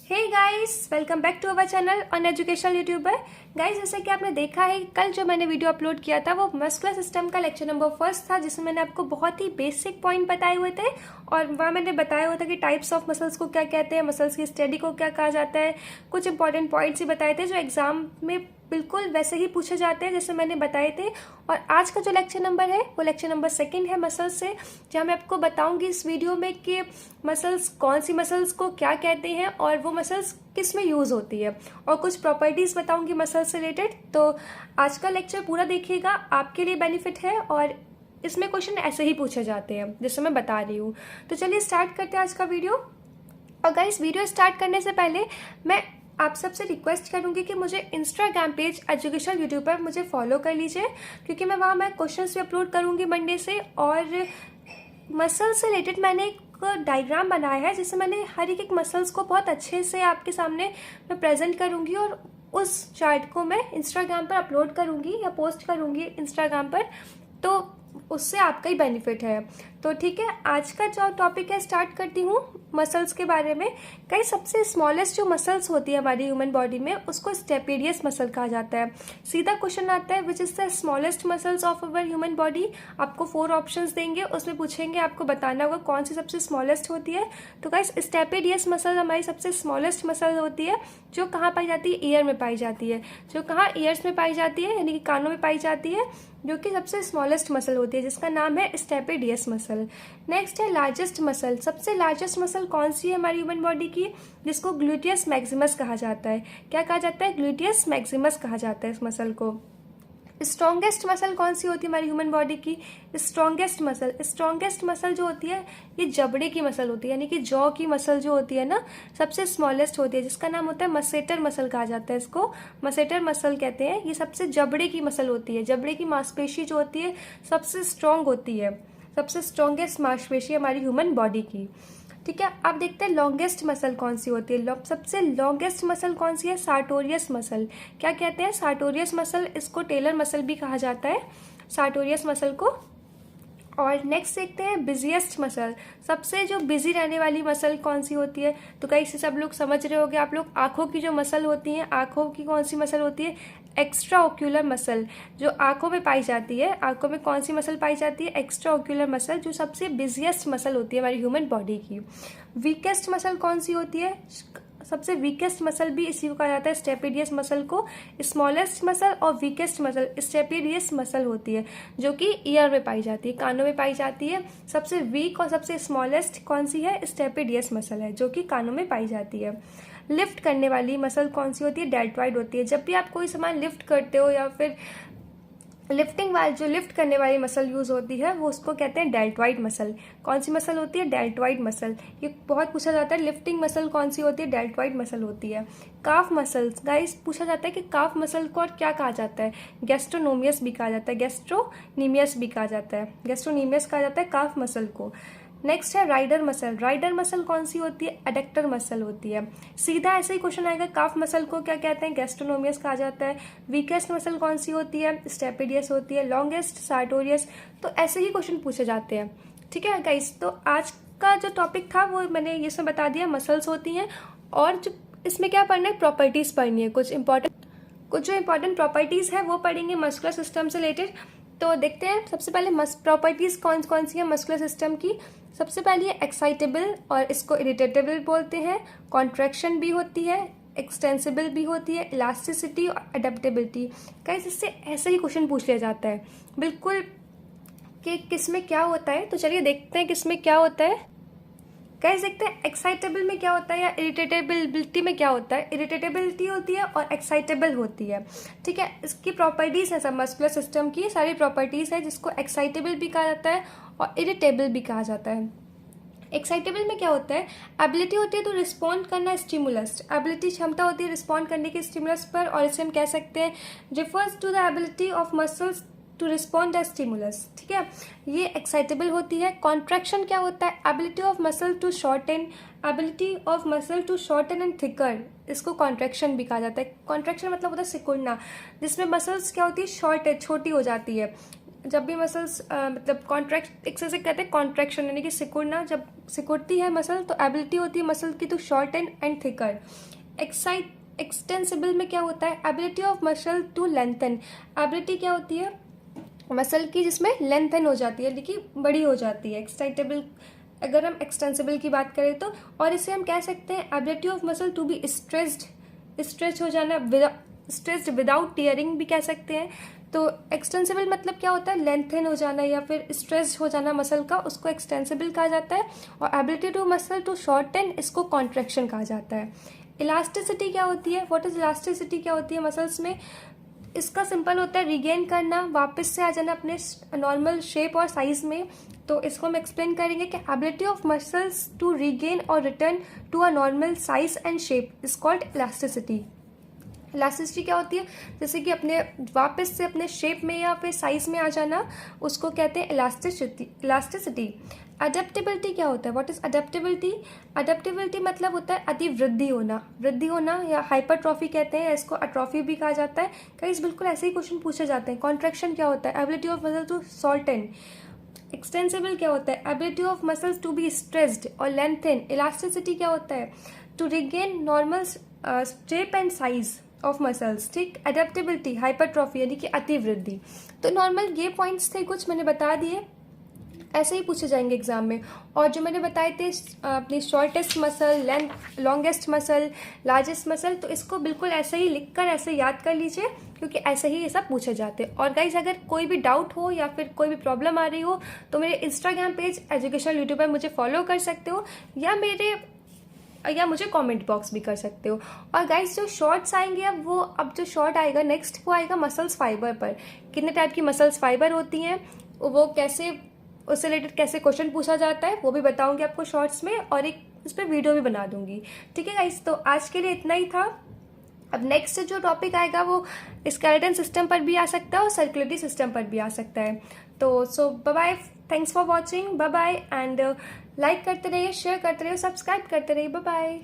Hey guys, welcome back to our channel on educational YouTuber. Guys, जैसे कि आपने देखा है, कल जो मैंने वीडियो अपलोड किया था वो मस्कुलर सिस्टम का लेक्चर नंबर 1 था, जिसमें मैंने आपको बहुत ही बेसिक पॉइंट बताए हुए थे। और वहाँ मैंने बताया हुआ था कि टाइप्स ऑफ मसल्स को क्या कहते हैं, मसल्स की स्टडी को क्या कहा जाता है। कुछ इंपॉर्टेंट पॉइंट्स ही बताए थे जो एग्जाम में बिल्कुल वैसे ही पूछे जाते हैं जैसे मैंने बताए थे। और आज का जो लेक्चर नंबर है वो लेक्चर नंबर 2 है मसल्स से, जहाँ मैं आपको बताऊंगी इस वीडियो में कि मसल्स, कौन सी मसल्स को क्या कहते हैं और वो मसल्स किस में यूज होती है, और कुछ प्रॉपर्टीज बताऊंगी मसल्स से रिलेटेड। तो आज का लेक्चर पूरा देखिएगा, आपके लिए बेनिफिट है और इसमें क्वेश्चन ऐसे ही पूछे जाते हैं जैसे मैं बता रही हूँ। तो चलिए स्टार्ट करते हैं आज का वीडियो। और गाइस, वीडियो स्टार्ट करने से पहले मैं आप सबसे रिक्वेस्ट करूंगी कि मुझे इंस्टाग्राम पेज एजुकेशनल यूट्यूब पर मुझे फॉलो कर लीजिए, क्योंकि मैं वहाँ क्वेश्चंस भी अपलोड करूंगी मंडे से। और मसल से रिलेटेड मैंने एक डायग्राम बनाया है जिससे मैंने हर एक मसल्स को बहुत अच्छे से आपके सामने मैं प्रेजेंट करूंगी, और उस चार्ट को मैं इंस्टाग्राम पर अपलोड करूंगी या पोस्ट करूंगी इंस्टाग्राम पर, तो उससे आपका ही बेनिफिट है। तो ठीक है, आज का जो टॉपिक है स्टार्ट करती हूँ मसल्स के बारे में। कई सबसे स्मॉलेस्ट जो मसल्स होती है हमारी ह्यूमन बॉडी में, उसको स्टेपेडियस मसल कहा जाता है। सीधा क्वेश्चन आता है, which is the smallest muscles of our human body. आपको 4 ऑप्शंस देंगे, उसमें पूछेंगे, आपको बताना होगा कौन सी सबसे स्मॉलेस्ट होती है। तो गाइस, स्टेपेडियस मसल हमारी सबसे स्मॉलेस्ट मसल होती है, जो कहाँ पाई जाती है, ईयर में पाई जाती है। जो कहाँ ईयर्स में पाई जाती है, यानी कि कानों में पाई जाती है, जो कि सबसे स्मॉलेस्ट मसल होती है, जिसका नाम है स्टेपेडियस मसल। नेक्स्ट है लार्जेस्ट मसल। सबसे लार्जेस्ट मसल कौन सी है हमारी ह्यूमन बॉडी की, जिसको ग्लूटियस मैक्सिमस कहा जाता है। क्या कहा जाता है? ग्लूटियस मैक्सिमस कहा जाता है इस मसल को। स्ट्रॉन्गेस्ट मसल कौन सी होती है हमारी ह्यूमन बॉडी की? स्ट्रॉन्गेस्ट मसल जो होती है ये जबड़े की मसल होती है, यानी कि जॉ की मसल जो होती है ना, सबसे स्मॉलेस्ट होती है, जिसका नाम होता है मसेटर मसल कहा जाता है। इसको मसेटर मसल कहते हैं। ये सबसे जबड़े की मसल होती है। जबड़े की मांसपेशी जो होती है सबसे स्ट्रॉन्ग होती है, सबसे स्ट्रॉन्गेस्ट मांसपेशी हमारी ह्यूमन बॉडी की। ठीक है, अब देखते हैं लॉन्गेस्ट मसल कौन सी होती है। सबसे लॉन्गेस्ट मसल कौन सी है? Sartorius muscle. क्या कहते हैं? Sartorius muscle. इसको टेलर मसल भी कहा जाता है, सार्टोरियस मसल को। और नेक्स्ट देखते हैं बिजिएस्ट मसल। सबसे जो बिजी रहने वाली मसल कौन सी होती है? तो कहीं से सब लोग समझ रहे होंगे आप लोग, आंखों की जो मसल होती है, आंखों की कौन सी मसल होती है? एक्स्ट्रा ओक्यूलर मसल, जो आंखों में पाई जाती है। आंखों में कौन सी मसल पाई जाती है? एक्स्ट्रा ओक्यूलर मसल, जो सबसे बिजिएस्ट मसल होती है हमारी ह्यूमन बॉडी की। वीकेस्ट मसल कौन सी होती है? सबसे वीकेस्ट मसल भी इसी को कहा जाता है, स्टेपेडियस मसल को। स्मॉलेस्ट मसल और वीकेस्ट मसल स्टेपेडियस मसल होती है, जो कि ईयर में पाई जाती है, कानों में पाई जाती है। सबसे वीक और सबसे स्मॉलेस्ट कौन सी है? स्टेपेडियस मसल है, जो कि कानों में पाई जाती है। लिफ्ट करने वाली मसल कौन सी होती है? डेल्टॉइड होती है। जब भी आप कोई सामान लिफ्ट करते हो या फिर लिफ्टिंग वाली, जो लिफ्ट करने वाली मसल यूज होती है, वो उसको कहते हैं डेल्टॉइड मसल। कौन सी मसल होती है? Deltoid muscle. ये बहुत पूछा जाता है, लिफ्टिंग मसल कौन सी होती है? डेल्टॉइड मसल होती है। काफ मसल्स, गाइस पूछा जाता है कि काफ मसल को और क्या कहा जाता है? गैस्ट्रोनोमियस भी कहा जाता है, गैस्ट्रोनीमियस भी कहा जाता है, गैस्ट्रोनीमियस कहा जाता है काफ मसल को। नेक्स्ट है राइडर मसल। राइडर मसल कौन सी होती है? एडक्टर मसल होती है। सीधा ऐसे ही क्वेश्चन आएगा, काफ मसल को क्या कहते हैं? गैस्ट्रोनोमियस कहा जाता है। वीकेस्ट मसल कौन सी होती है? स्टेपेडियस होती है। Longest sartorius. तो ऐसे ही क्वेश्चन पूछे जाते हैं। ठीक है गाइस, तो आज का जो टॉपिक था वो मैंने ये सब बता दिया, मसल्स होती हैं। और जो इसमें क्या पढ़ना है? प्रॉपर्टीज पढ़नी है। कुछ जो इंपॉर्टेंट प्रॉपर्टीज है वो पढ़ेंगे मस्कुलर सिस्टम से रिलेटेड। तो देखते हैं सबसे पहले प्रॉपर्टीज कौन कौन सी है मस्कुलर सिस्टम की। सबसे पहले है एक्साइटेबल, और इसको इरिटेटेबल बोलते हैं। कॉन्ट्रैक्शन भी होती है, एक्सटेंसिबल भी होती है, इलास्टिसिटी और अडेप्टेबिलिटी। गाइस, इससे ऐसे ही क्वेश्चन पूछ लिया जाता है बिल्कुल कि किसमें क्या होता है। तो चलिए देखते हैं किसमें क्या होता है। गाइस, देखते हैं एक्साइटेबल में क्या होता है या इरिटेटेबिलिटी में क्या होता है। इरिटेटेबिलिटी होती है और एक्साइटेबल होती है। ठीक है, इसकी प्रॉपर्टीज है सब मस्कुलर सिस्टम की, सारी प्रॉपर्टीज है, जिसको एक्साइटेबल भी कहा जाता है और इरिटेबल भी कहा जाता है। एक्साइटेबल में क्या होता है? एबिलिटी होती है तो रिस्पॉन्ड करना स्टिमुलस। एबिलिटी क्षमता होती है रिस्पॉन्ड करने की स्टिमुलस पर, और इसे हम कह सकते हैं refers to the ability of muscles to respond the stimulus. ठीक है, ये एक्साइटेबल होती है। कॉन्ट्रैक्शन क्या होता है? Ability of muscle to shorten, ability of muscle to shorten and thicker, इसको कॉन्ट्रैक्शन भी कहा जाता है। कॉन्ट्रैक्शन मतलब होता है सिकुड़ना, जिसमें मसल्स क्या होती है? शॉर्ट है, छोटी हो जाती है। जब भी मसल्स मतलब कॉन्ट्रैक्ट, एक से कहते हैं कॉन्ट्रैक्शन यानी कि सिकुड़ना, जब सिकुड़ती है मसल तो एबिलिटी होती है मसल की to shorten and thicker. Extensible में क्या होता है, ability of muscle to lengthen. Ability क्या होती है मसल की जिसमें लेंथन हो जाती है यानी कि बड़ी हो जाती है। एक्सटेंटेबल अगर हम एक्सटेंसिबल की बात करें तो, और इसे हम कह सकते हैं ability of muscle to be stretch हो जाना, स्ट्रेच्ड विदाउट टीयरिंग भी कह सकते हैं। तो एक्सटेंसिबल मतलब क्या होता है, लेंथन हो जाना या फिर स्ट्रेच हो जाना मसल का, उसको एक्सटेंसिबल कहा जाता है। और ability to muscle to shorten, इसको कॉन्ट्रैक्शन कहा जाता है। इलास्टिसिटी क्या होती है, व्हाट इज इलास्टिसिटी क्या होती है मसल्स में, इसका सिंपल होता है रिगेन करना, वापस से आ जाना अपने नॉर्मल शेप और साइज में। तो इसको हम एक्सप्लेन करेंगे कि ability of muscles to regain और return to a normal size and shape is called elasticity. Elasticity क्या होती है, जैसे कि अपने वापस से अपने शेप में या फिर साइज में आ जाना, उसको कहते हैं इलास्टिसिटी। अडेप्टेबिलिटी क्या होता है, व्हाट इज अडेप्टेबिलिटी। अडेप्टेबिलिटी मतलब होता है अति वृद्धि होना या हाइपरट्रॉफी कहते हैं, इसको अट्रॉफी भी कहा जाता है। कई बिल्कुल ऐसे ही क्वेश्चन पूछे जाते हैं। कॉन्ट्रैक्शन क्या होता है, ability of muscle to shorten. Extensible क्या होता है, ability of muscles to be stretched और लेंथन। इलास्टिसिटी क्या होता है, to regain normal shape and size of muscles, ठीक। अडेप्टेबिलिटी हाइपरट्रॉफी यानी कि अति वृद्धि। तो नॉर्मल ये पॉइंट्स थे, कुछ मैंने बता दिए, ऐसे ही पूछे जाएंगे एग्जाम में। और जो मैंने बताए थे अपनी shortest muscle, longest muscle, largest muscle, तो इसको बिल्कुल ऐसे ही लिखकर ऐसे याद कर लीजिए, क्योंकि ऐसे ही ये सब पूछे जाते हैं। और गाइज अगर कोई भी डाउट हो या फिर कोई भी प्रॉब्लम आ रही हो तो मेरे इंस्टाग्राम पेज एजुकेशनल यूट्यूबर मुझे फॉलो कर सकते हो, या मुझे कमेंट बॉक्स भी कर सकते हो। और गाइस जो शॉर्ट्स आएंगे अब जो शॉर्ट आएगा नेक्स्ट, वो आएगा मसल्स फाइबर पर। कितने टाइप की मसल्स फाइबर होती हैं, वो कैसे, उससे रिलेटेड कैसे क्वेश्चन पूछा जाता है, वो भी बताऊंगी आपको शॉर्ट्स में, और एक उस पर वीडियो भी बना दूंगी। ठीक है गाइस, तो आज के लिए इतना ही था। अब नेक्स्ट जो टॉपिक आएगा वो स्केलेटन सिस्टम पर भी आ सकता है और सर्कुलेटरी सिस्टम पर भी आ सकता है। तो so bye bye, thanks for watching, bye bye, and like करते रहिए, शेयर करते रहिए, सब्सक्राइब करते रहिए, बाय बाय।